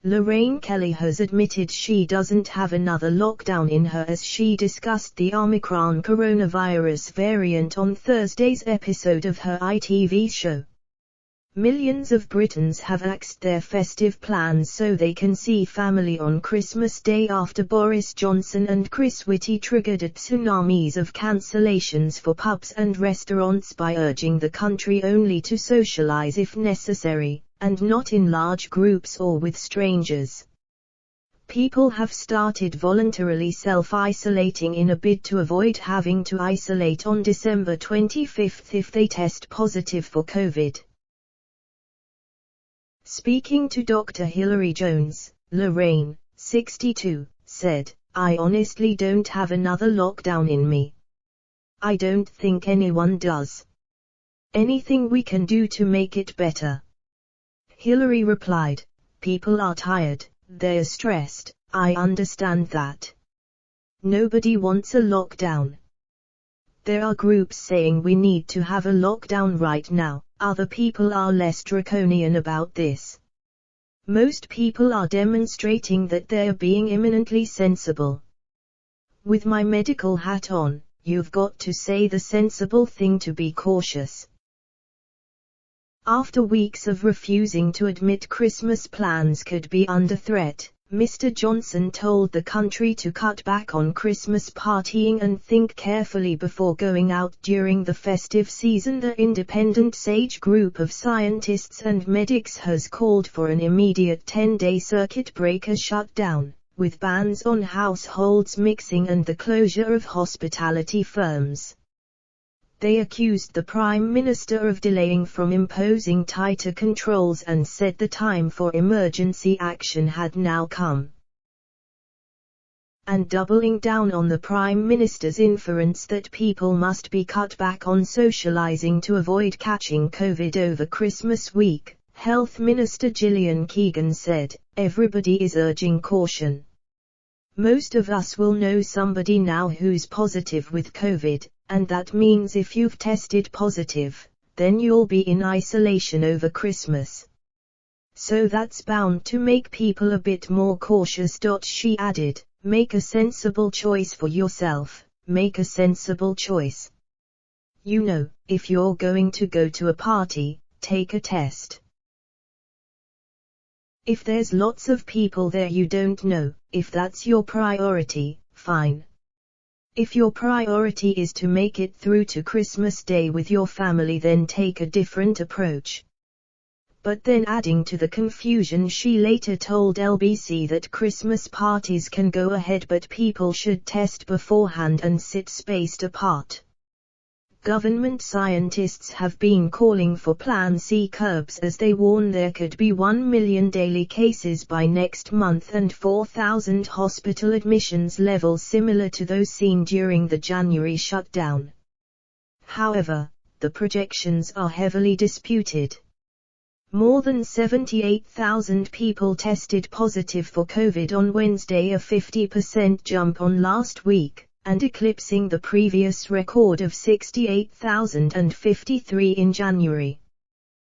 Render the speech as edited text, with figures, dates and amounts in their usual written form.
Lorraine Kelly has admitted she doesn't have another lockdown in her as she discussed the Omicron coronavirus variant on Thursday's episode of her ITV show. Millions of Britons have axed their festive plans so they can see family on Christmas Day after Boris Johnson and Chris Whitty triggered a tsunami of cancellations for pubs and restaurants by urging the country only to socialise if necessary, and not in large groups or with strangers. People have started voluntarily self-isolating in a bid to avoid having to isolate on December 25 if they test positive for COVID. Speaking to Dr. Hilary Jones, Lorraine, 62, said, "I honestly don't have another lockdown in me. I don't think anyone does. Anything we can do to make it better." Hilary replied, "People are tired, they're stressed, I understand that. Nobody wants a lockdown. There are groups saying we need to have a lockdown right now, other people are less draconian about this. Most people are demonstrating that they're being eminently sensible. With my medical hat on, you've got to say the sensible thing to be cautious." After weeks of refusing to admit Christmas plans could be under threat, Mr. Johnson told the country to cut back on Christmas partying and think carefully before going out during the festive season. The independent SAGE group of scientists and medics has called for an immediate 10-day circuit breaker shutdown, with bans on households mixing and the closure of hospitality firms. They accused the Prime Minister of delaying from imposing tighter controls and said the time for emergency action had now come. And doubling down on the Prime Minister's inference that people must be cut back on socialising to avoid catching COVID over Christmas week, Health Minister Gillian Keegan said, "Everybody is urging caution. Most of us will know somebody now who's positive with COVID, and that means if you've tested positive, then you'll be in isolation over Christmas. So that's bound to make people a bit more cautious." She added, "Make a sensible choice for yourself, make a sensible choice. You know, if you're going to go to a party, take a test. If there's lots of people there you don't know, if that's your priority, fine. If your priority is to make it through to Christmas Day with your family, then take a different approach." But then adding to the confusion, she later told LBC that Christmas parties can go ahead but people should test beforehand and sit spaced apart. Government scientists have been calling for Plan C curbs as they warn there could be 1 million daily cases by next month and 4,000 hospital admissions levels similar to those seen during the January shutdown. However, the projections are heavily disputed. More than 78,000 people tested positive for COVID on Wednesday, a 50% jump on last week, and eclipsing the previous record of 68,053 in January.